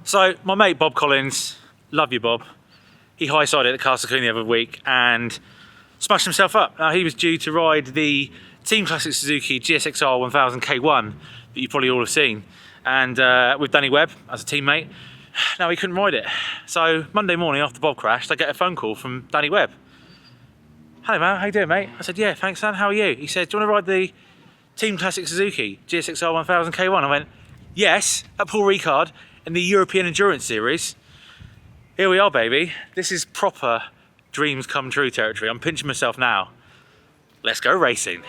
So my mate Bob Collins, love you Bob, he high-sided at Castle Queen the other week and smashed himself up. Now he was due to ride the Team Classic Suzuki GSX-R1000 K1 that you probably all have seen, and with Danny Webb as a teammate. Now he couldn't ride it. So Monday morning after Bob crashed, I get a phone call from Danny Webb. "Hello man, how you doing mate?" I said, "Yeah, thanks Sam, how are you?" He said, "Do you want to ride the Team Classic Suzuki GSX-R1000 K1? I went, "Yes," at Paul Ricard in the European Endurance Series. Here we are, baby. This is proper dreams come true territory. I'm pinching myself now. Let's go racing.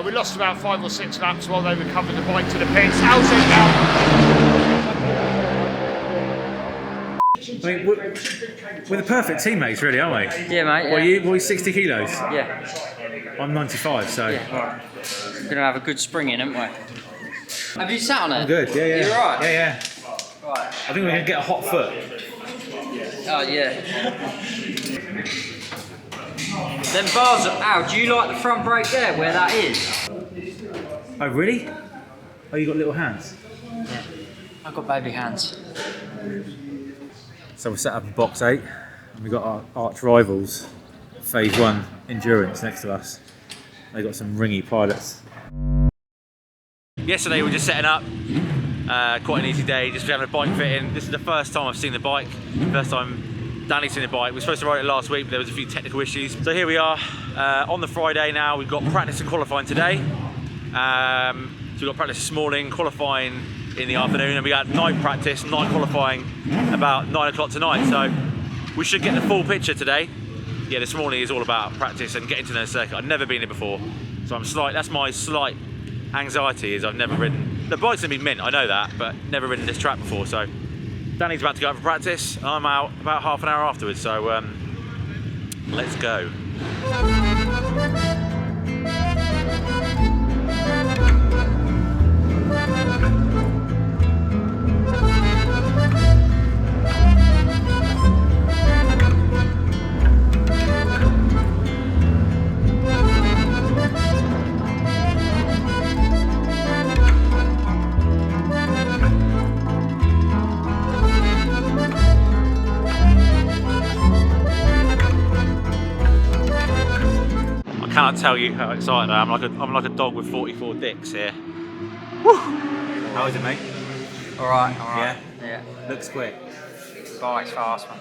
We lost about 5 or 6 laps while they recovered the bike to the pits. I mean, we're the perfect teammates, really, aren't we? Yeah, mate. Yeah. What are you 60 kilos? Yeah. I'm 95, so. Yeah. Right. We're gonna have a good spring in, aren't we? Have you sat on it? I'm good. Yeah, yeah. You're right. Yeah, yeah. Right. I think we're gonna get a hot foot. Oh yeah. Them bars are out. Do you like the front brake there, where that is? Oh, really? Oh, you got little hands? Yeah. I've got baby hands. So we're set up in box 8, and we've got our arch rivals, Phase 1 Endurance, next to us. They got some ringy pilots. Yesterday we were just setting up. Quite an easy day, just having a bike fitting. This is the first time I've seen the bike. First time Danny's seen the bike. We were supposed to ride it last week, but there was a few technical issues. So here we are on the Friday now. We've got practice and qualifying today. So we've got practice this morning, qualifying in the afternoon, and we got night practice, night qualifying about 9 o'clock tonight. So we should get the full picture today. Yeah, this morning is all about practice and getting to know the circuit. I've never been here before, so that's my slight anxiety, is I've never ridden. The bike's gonna be mint, I know that, but never ridden this track before. So Danny's about to go out for practice, and I'm out about half an hour afterwards, so let's go. I cannot tell you how excited I am. I'm like a dog with 44 dicks here. Woo! How is it, mate? Alright. Yeah? Yeah. Looks quick. Bike's fast, man.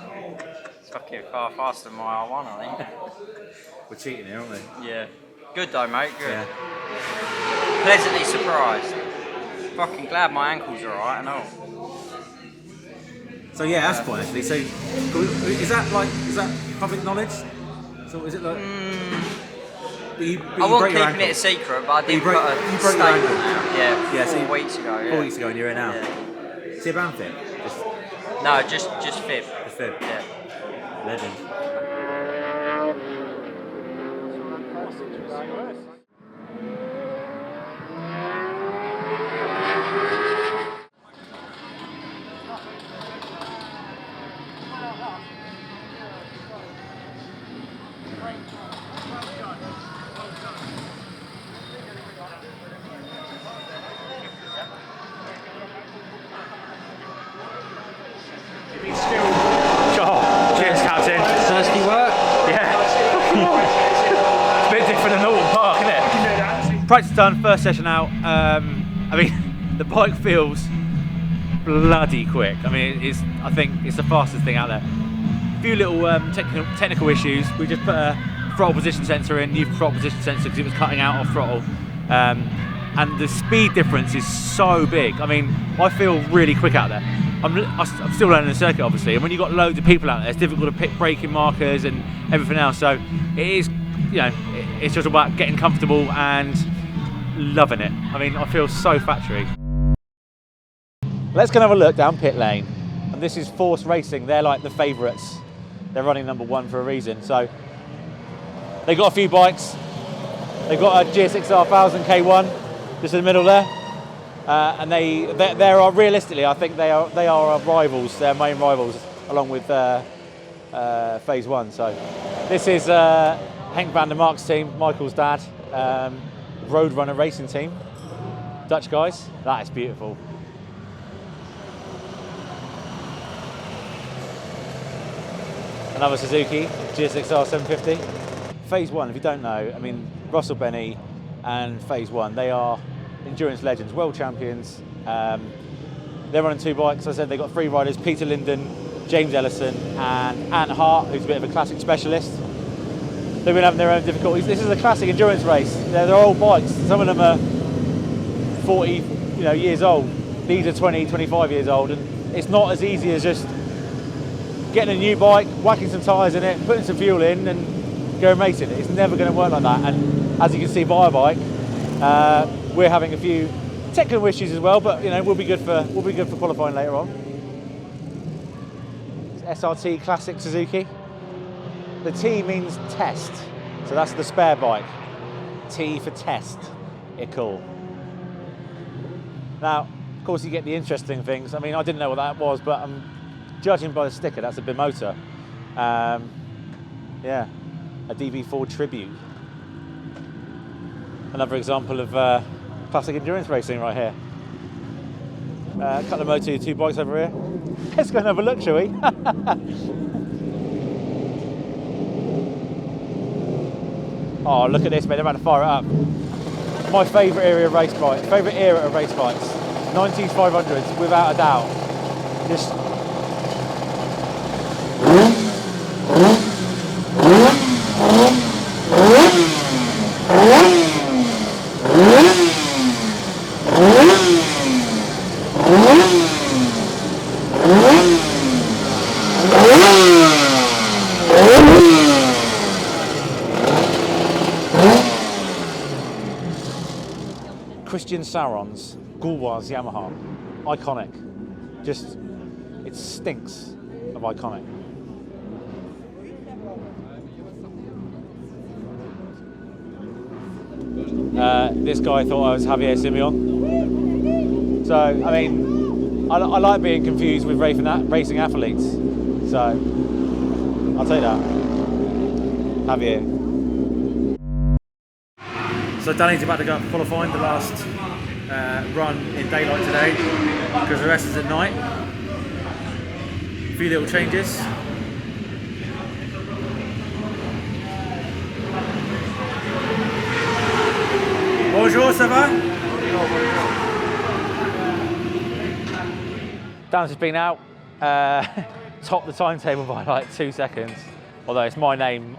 It's fucking far faster than my R1, I think. We're cheating here, aren't we? Yeah. Good though, mate. Good. Yeah. Pleasantly surprised. Fucking glad my ankle's alright and all. So yeah, that's fine actually. So is that public knowledge? So is it like? I wasn't keeping it a secret, but I did put a statement out. Yeah, so 4 weeks ago. Yeah. 4 weeks ago, and you're in now. Yeah. Is he a band fit? No, just fib. Just fib. Yeah. Legend. Cheers, Captain. Thirsty work? Yeah. It's a bit different than Norton Park, isn't it? Practice done, first session out. I mean, the bike feels bloody quick. I mean, I think it's the fastest thing out there. A few little technical issues. We just put a throttle position sensor in, new throttle position sensor because it was cutting out off throttle. And the speed difference is so big. I mean, I feel really quick out there. I'm still learning the circuit, obviously, and when you've got loads of people out there, it's difficult to pick braking markers and everything else. So it is, you know, it's just about getting comfortable and loving it. I mean, I feel so factory. Let's go and have a look down pit lane. And this is Force Racing. They're like the favourites. They're running #1 for a reason. So they got a few bikes. They've got a GSX-R1000 K1 just in the middle there. And they are realistically, I think they are our rivals, their main rivals, along with Phase 1. So this is Henk van der Mark's team, Michael's dad, Roadrunner racing team, Dutch guys. That is beautiful. Another Suzuki GSX-R750. Phase 1, if you don't know, I mean, Russell Benny and Phase 1, they are endurance legends, world champions. They're running 2 bikes. As I said, they've got 3 riders: Peter Linden, James Ellison, and Ant Hart, who's a bit of a classic specialist. They've been having their own difficulties. This is a classic endurance race. They're old bikes. Some of them are 40, years old. These are 20, 25 years old, and it's not as easy as just getting a new bike, whacking some tyres in it, putting some fuel in, and going racing. It's never going to work like that. And as you can see by our bike, we're having a few technical issues as well, but we'll be good for qualifying later on. It's SRT Classic Suzuki. The T means test, so that's the spare bike. T for test. It's cool. Now, of course, you get the interesting things. I mean, I didn't know what that was, but I'm judging by the sticker, that's a bimotor. Yeah, a DB4 Tribute. Another example of classic endurance racing right here. A couple of Moto2 bikes over here. Let's go and have a look, shall we? Oh, look at this, mate, they're about to fire it up. My favourite era of race bikes, 90s 500s, without a doubt. Just Christian Saron's Gauloise Yamaha, iconic. Just, it stinks of iconic. This guy thought I was Javier Simeon. So, I mean, I like being confused with racing athletes. So, I'll take that. Javier. So Danny's about to go up for qualifying, the last run in daylight today, because the rest is at night. A few little changes. Bonjour, ça va? Dan's just been out, topped the timetable by like 2 seconds, although it's my name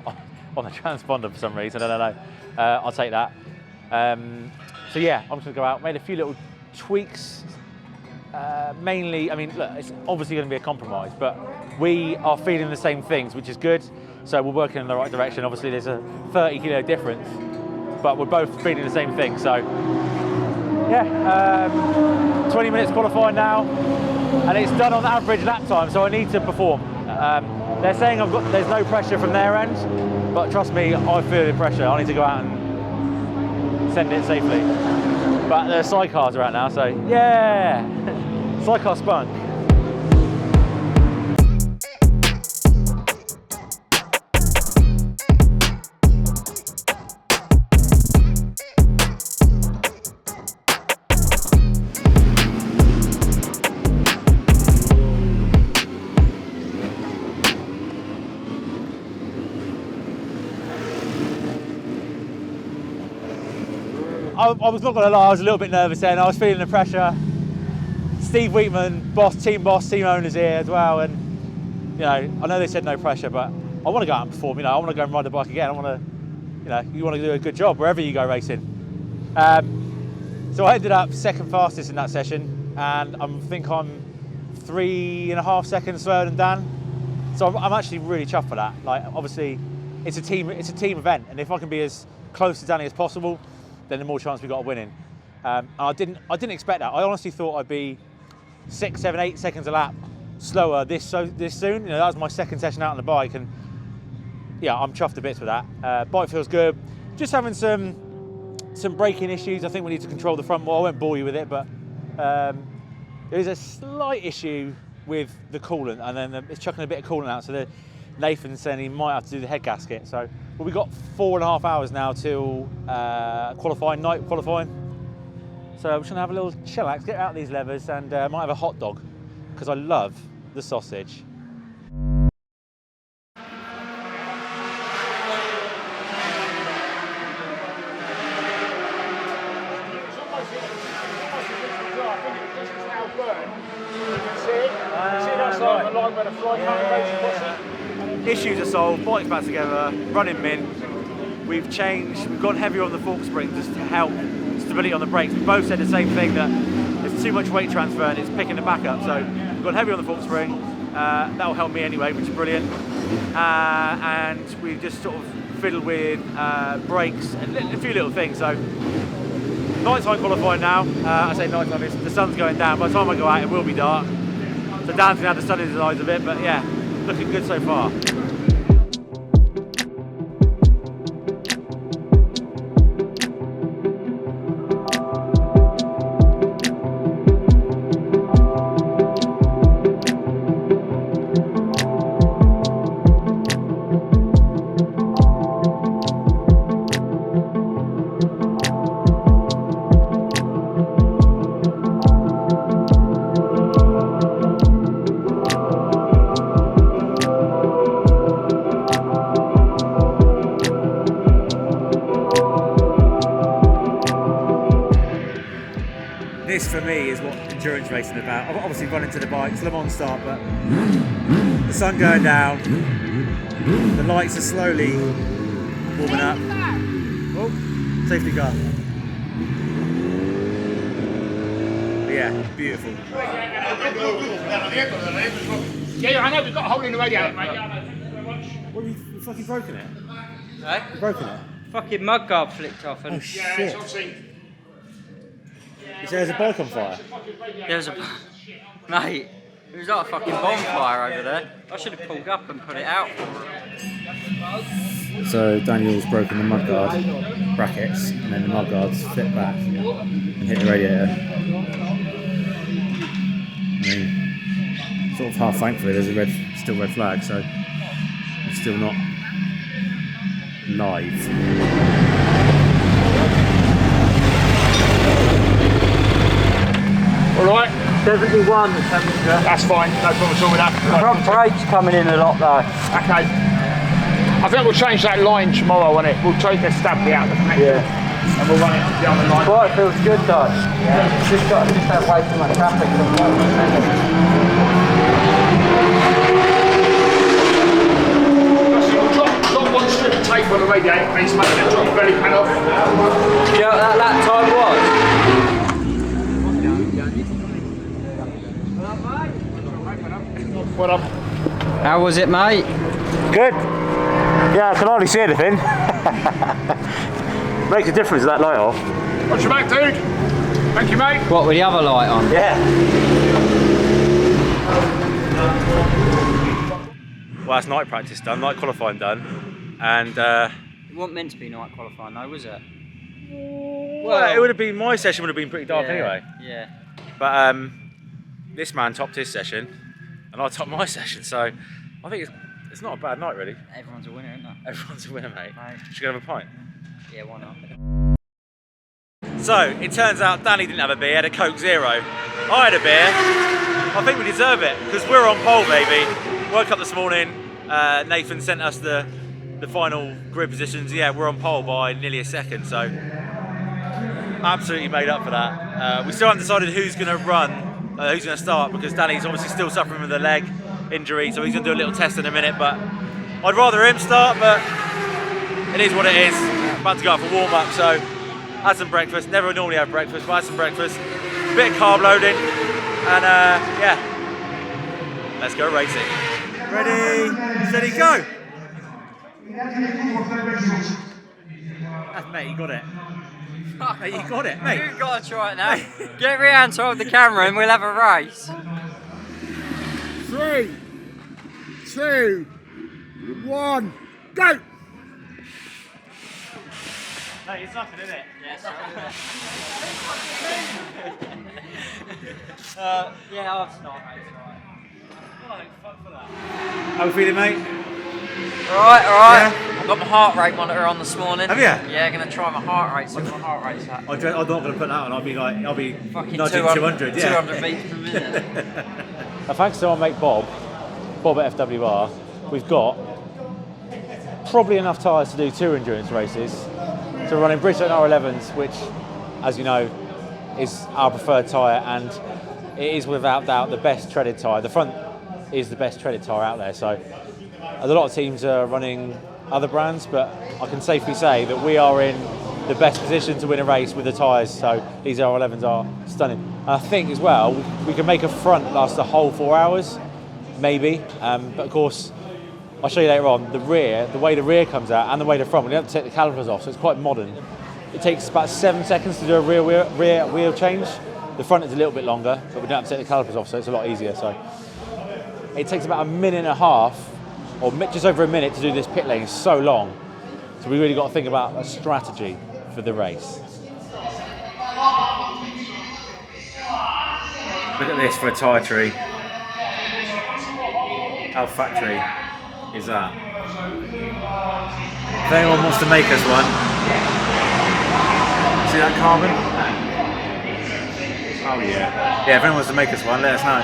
on the transponder for some reason, I don't know. I'll take that. So yeah, I'm just gonna go out, made a few little tweaks. Mainly, I mean, look, it's obviously gonna be a compromise, but we are feeling the same things, which is good. So we're working in the right direction. Obviously there's a 30 kilo difference, but we're both feeling the same thing. So yeah, 20 minutes qualifying now, and it's done on average lap time, so I need to perform. They're saying there's no pressure from their end, but trust me, I feel the pressure. I need to go out and send it safely. But the sidecars are out now, so yeah, sidecar spunk. I was not going to lie, I was a little bit nervous then. I was feeling the pressure. Steve Wheatman, team owner's here as well, and I know they said no pressure, but I want to go out and perform. You know, I want to go and ride the bike again. I want to, you know, you want to do a good job wherever you go racing. So I ended up second fastest in that session, and I think I'm 3.5 seconds slower than Dan. So I'm actually really chuffed for that. Like, obviously, it's a team event, and if I can be as close to Danny as possible, then the more chance we got of winning. And I didn't expect that. I honestly thought I'd be 6, 7, 8 seconds a lap slower this soon. You know, that was my second session out on the bike, and yeah, I'm chuffed to bits with that. Bike feels good. Just having some braking issues. I think we need to control the front wheel. I won't bore you with it, but there is a slight issue with the coolant, and then it's chucking a bit of coolant out. So Nathan's saying he might have to do the head gasket. So, but we got 4.5 hours now till night qualifying. So we're just gonna have a little chillax, get out these levers, and might have a hot dog because I love the sausage. Issues are solved, bike's back together, running min. We've gone heavier on the fork spring just to help stability on the brakes. We both said the same thing, that there's too much weight transfer and it's picking the back up. So we've gone heavier on the fork spring. That'll help me anyway, which is brilliant. And we've just sort of fiddled with brakes and a few little things. So nighttime qualifying now. I say nighttime, the sun's going down. By the time I go out, it will be dark. So Dan's gonna have the sun in his eyes a bit, but yeah, looking good so far. This for me is what endurance racing is about. I've obviously run into the bikes, Le Mans start, but the sun going down, the lights are slowly warming up. Oh, safety car. But yeah, beautiful. Yeah, I know, we've got a hole in the radiator, mate. What, you fucking broken it? Eh? You broken it? Fucking mudguard flicked off and... Oh shit. Is there a bike on fire? There was a... Mate, it was like a fucking bonfire over there. I should have pulled up and put it out for it. So Daniel's broken the mudguard brackets, and then the mudguards flip back and hit the radiator. I mean, sort of half thankfully there's a still red flag, so it's still not live. Alright? 71 the temperature. That's fine, no problem at all with that. Front brake's coming in a lot though. Okay. I think we'll change that line tomorrow on it. We'll take a stab out the connector. Yeah. And we'll run it to the other line. Well, it feels good though. Yeah. Just got to stay away from the traffic. Drop one strip of tape on the radiator, please, mate. Then drop your belly pan off. Do you know what that lap time was? What up? How was it, mate? Good. Yeah, I can hardly see anything. Makes a difference, that light off. Watch your back, dude. Thank you, mate. What, with the other light on? Yeah. Well, that's night practice done, night qualifying done, and It wasn't meant to be night qualifying though, was it? well, it would have been, my session would have been pretty dark anyway. Yeah. But this man topped his session, and I topped my session, so I think it's not a bad night really. Everyone's a winner, isn't there? Everyone's a winner, mate. Right. Should we have a pint? Yeah, why not? So, it turns out Danny didn't have a beer, he had a Coke Zero. I had a beer. I think we deserve it, because we're on pole, baby. Woke up this morning, Nathan sent us the final grid positions. Yeah, we're on pole by nearly a second, so absolutely made up for that. We still haven't decided who's going to run, who's going to start, because Danny's obviously still suffering with a leg injury, so he's going to do a little test in a minute, but I'd rather him start, but it is what it is. About to go out for warm up, so had some breakfast. Never normally have breakfast, but had some breakfast. A bit of carb loading, and yeah, let's go racing. Ready, steady, go! That's, mate, you got it. Mate, you got it, mate. You've got to try it now. Get round to hold the camera and we'll have a race. 3, 2, 1, go! Mate, it's nothing, isn't it? Yes. Yeah, I'll start, mate. How are we feeling, mate? Alright. Yeah. I've got my heart rate monitor on this morning. Have you? Yeah, gonna try my heart rate, see what my heart rate's at. I'm not going to put that on. I'll be Fucking nudging 200. Yeah. 200 beats per minute. Thanks to our mate Bob at FWR, we've got probably enough tyres to do 2 endurance races. So we're running Bridgestone R11s, which, as you know, is our preferred tyre, and it is without doubt the best treaded tyre. The front is the best treaded tyre out there. So a lot of teams are running other brands, but I can safely say that we are in the best position to win a race with the tyres. So these R11s are stunning. And I think as well, we can make a front last the whole 4 hours, maybe. But of course, I'll show you later on, the rear, the way the rear comes out and the way the front, we don't have to take the calipers off, so it's quite modern. It takes about 7 seconds to do a rear wheel change. The front is a little bit longer, but we don't have to take the calipers off, so it's a lot easier. So it takes about 1.5 minutes, or just over a minute to do this pit lane. It's so long. So we really got to think about a strategy for the race. Look at this for a tyre tree. How factory is that? If anyone wants to make us one, see that carbon? Oh yeah. Yeah, if anyone wants to make us one, let us know.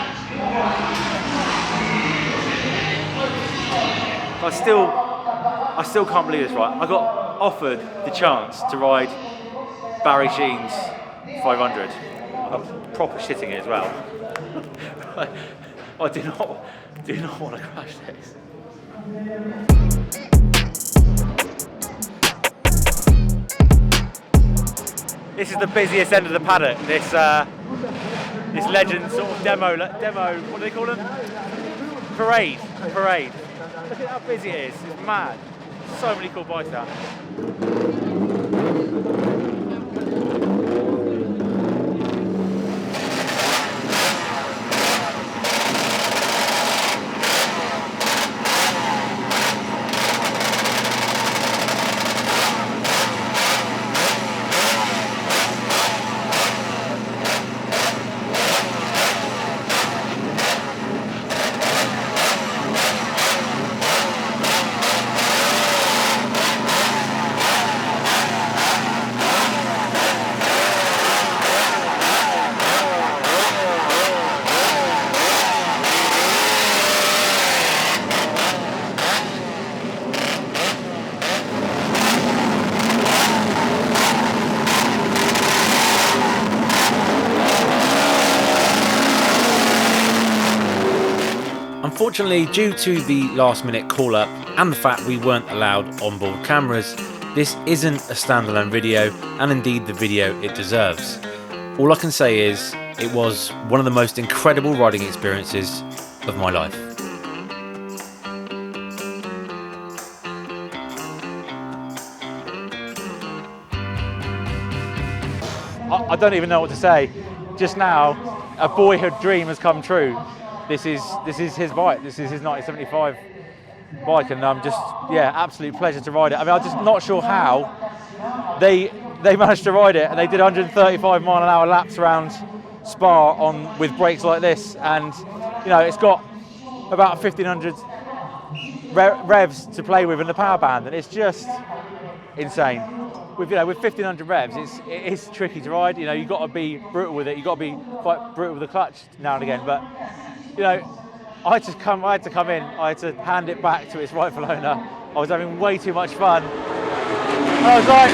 I still can't believe this, right? I got offered the chance to ride Barry Sheene's 500. I'm proper shitting it as well. I do not want to crash this. This is the busiest end of the paddock. This legend sort of demo. What do they call them? Parade. Look at how busy it is. It's mad. So many cool bikes out. Unfortunately, due to the last minute call up and the fact we weren't allowed onboard cameras, this isn't a standalone video, and indeed the video it deserves. All I can say is, it was one of the most incredible riding experiences of my life. I don't even know what to say. Just now, a boyhood dream has come true. This is his bike. This is his 1975 bike, and absolute pleasure to ride it. I mean, I'm just not sure how they managed to ride it, and they did 135 mile an hour laps around Spa with brakes like this, and it's got about 1500 revs to play with in the power band, and it's just insane. With 1500 revs, it is tricky to ride. You've got to be brutal with it. You've got to be quite brutal with the clutch now and again, but. I had to come in, I had to hand it back to its rightful owner. I was having way too much fun. And I was like,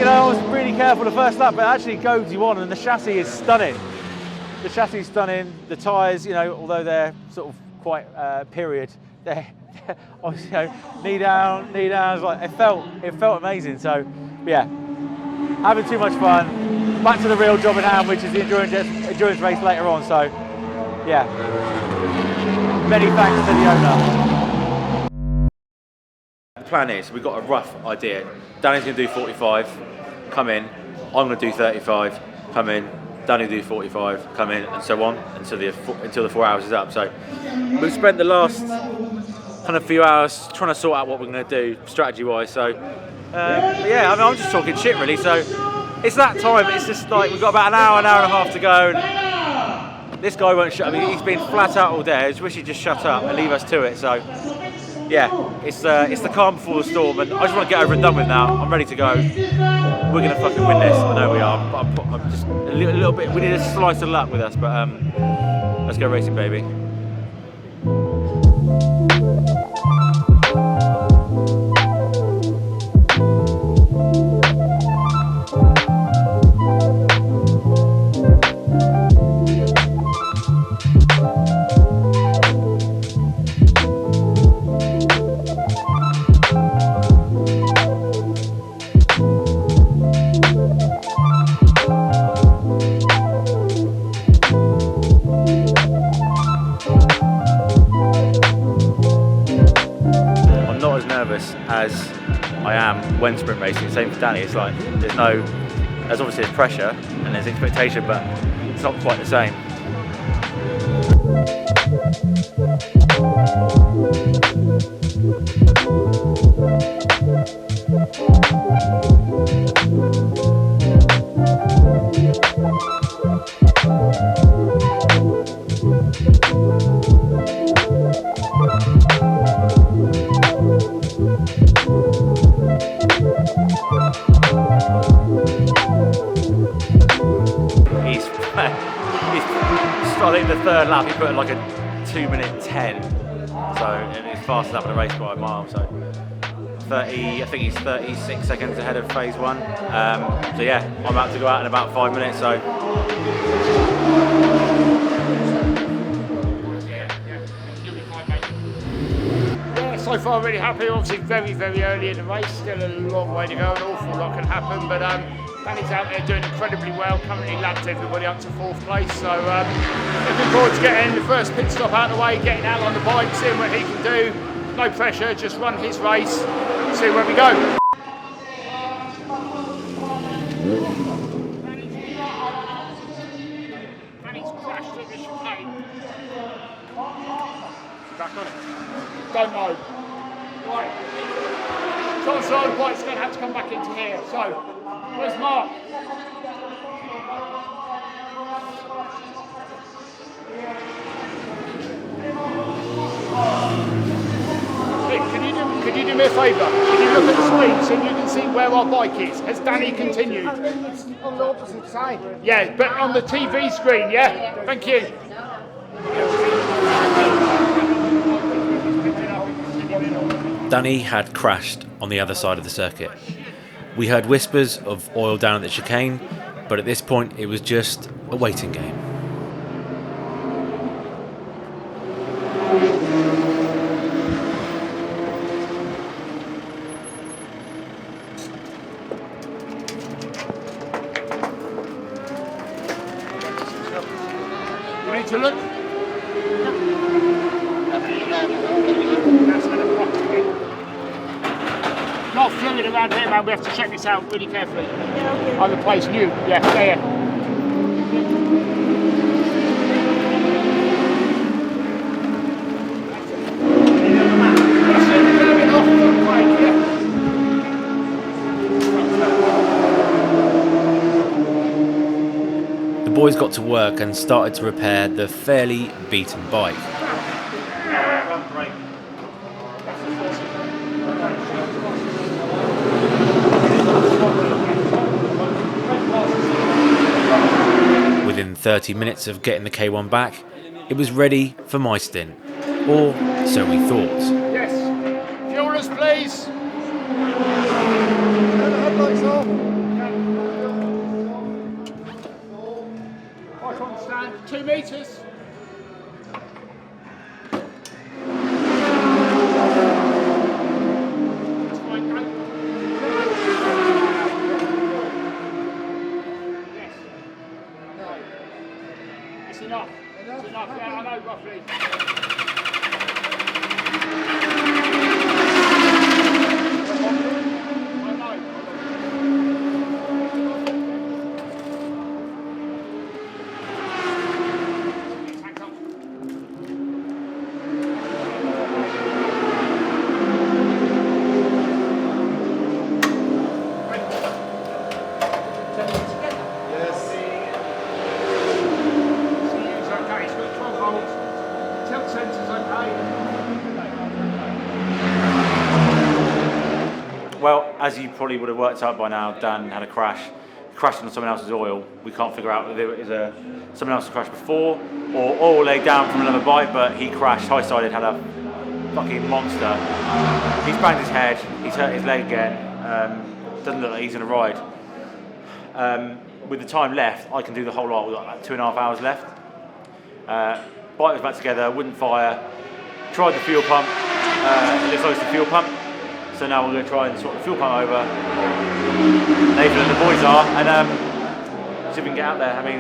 I was really careful the first lap, but it actually goes you on, and the chassis is stunning. The chassis is stunning, the tyres, although they're sort of quite period, they're obviously, you know, knee down, like it felt amazing. So yeah, having too much fun. Back to the real job in hand, which is the endurance race later on. So yeah, many thanks to the owner. The plan is, we've got a rough idea. Danny's going to do 45, come in. I'm going to do 35, come in. Danny will do 45, come in, and so on until the 4 hours is up. So we've spent the last kind of few hours trying to sort out what we're going to do strategy-wise. So yeah, I mean, I'm just talking shit really. So it's that time. It's just like we've got about an hour and a half to go. And this guy won't shut. I mean, he's been flat out all day. I just wish he'd just shut up and leave us to it. So yeah, it's the calm before the storm, and I just want to get over and done with now. I'm ready to go. We're gonna fucking win this. I know we are. But I'm just a little bit. We need a slice of luck with us, but let's go racing, baby. As I am when sprint racing. Same for Danny. It's like there's obviously pressure and there's expectation, but it's not quite the same. I think the third lap he put like a 2:10, so it's fast enough in a race by a mile. So 30, I think he's 36 seconds ahead of phase one. So yeah, I'm about to go out in about 5 minutes. So yeah, so far really happy. Obviously very early in the race, still a long way to go. An awful lot can happen, but Danny's out there doing incredibly well, currently lapped everybody up to 4th place, so looking forward to getting the first pit stop out of the way, getting out on the bike, seeing what he can do. No pressure, just run his race, see where we go. Danny's crashed at the chicane. Back on it? Don't know. Right. Chances are the bike's going to have to come back into here, so where's Mark? Hey, could you do me a favour? Can you look at the screen so you can see where our bike is? Has Danny continued? It's on the opposite side. Yeah, but on the TV screen, yeah? Thank you. Danny had crashed on the other side of the circuit. We heard whispers of oil down at the chicane, but at this point it was just a waiting game. You need to look. Not fluid around here, man. We have to check this out really carefully. Yeah, okay. On the place new. Yeah, there. The boys got to work and started to repair the fairly beaten bike. Within 30 minutes of getting the K1 back, it was ready for my stint, or so we thought. Yes. Fuelers, please. Turn the headlights off. Bike on stand, 2 metres. That's enough. That's enough. Yeah, I know roughly. I know. Well, as you probably would have worked out by now, Dan had a crash. He crashed into someone else's oil. We can't figure out whether it was someone else crashed before or oil laid down from another bike, but he crashed high-sided, had a fucking monster. He's banged his head, he's hurt his leg again. Doesn't look like he's going to ride. With the time left, I can do the whole lot. We've got like 2.5 hours left. Bike was back together, wouldn't fire. Tried the fuel pump. It looks like it's the fuel pump. So now we're going to try and sort the fuel pump over. Nathan and the boys are, and see if we can get out there. I mean,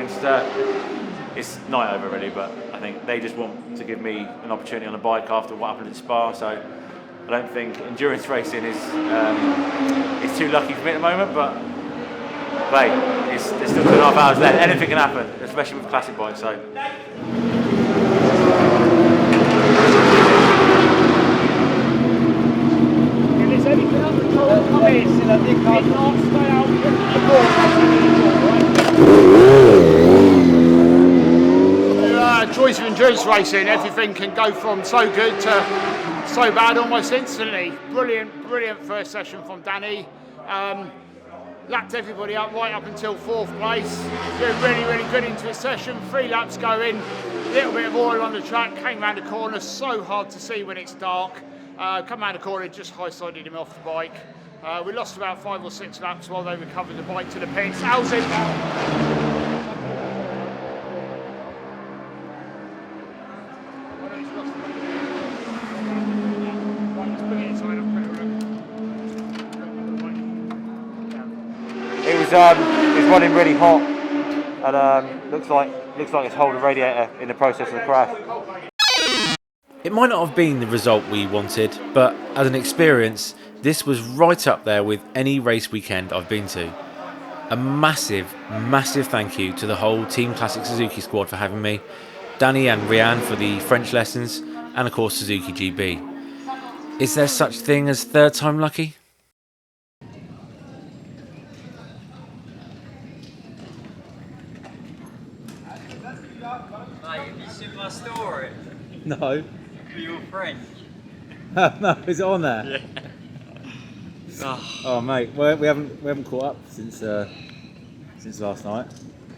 it's night over really, but I think they just want to give me an opportunity on the bike after what happened at Spa. So I don't think endurance racing is too lucky for me at the moment, but hey, there's still 2.5 hours left. Anything can happen, especially with classic bikes. So. Choice of endurance racing, everything can go from so good to so bad almost instantly. Brilliant first session from Danny. Lapped everybody up right up until 4th place. Doing really good into his session. 3 laps going, a little bit of oil on the track, came round the corner, so hard to see when it's dark. Come round the corner, just high-sided him off the bike. We lost about 5 or 6 laps while they recovered the bike to the pits. How's it now? It's running really hot, and looks like it's holding the radiator in the process of the crash. It might not have been the result we wanted, but as an experience, this was right up there with any race weekend I've been to. A massive thank you to the whole Team Classic Suzuki squad for having me, Danny and Rianne for the French lessons, and of course Suzuki GB. Is there such thing as third time lucky? Mate, have you seen my story? No. You're French. No, is it on there? Yeah. Oh mate, well, we haven't caught up since last night.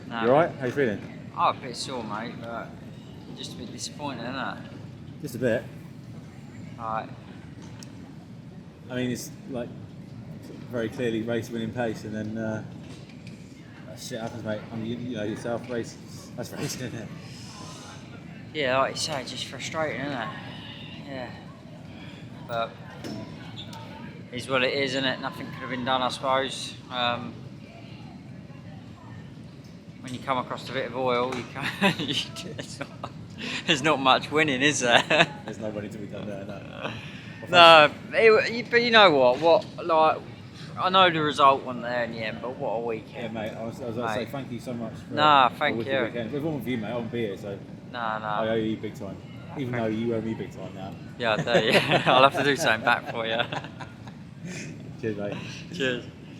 No. You alright? How you feeling? Oh, a bit sore, mate, but just a bit disappointed, isn't it? Just a bit. Alright. I mean, it's like very clearly race winning pace, and then that shit happens, mate. I mean, you know yourself, race. That's racing, isn't it? Yeah, like you say, just frustrating, isn't it? Yeah. But it's what it is, isn't it? Nothing could have been done, I suppose. When you come across a bit of oil, there's not much winning, is there? There's no winning to be done there, no. No, but you know what? Like, I know the result wasn't there in the end, but what a weekend. Yeah, mate. I was going to say thank you so much. Thank you. Weekend. If it wasn't for you, mate, I wouldn't be here. So I owe you big time. Even though you owe me big time now. Yeah, I do. I'll have to do something back for you. Cheers, mate. Cheers.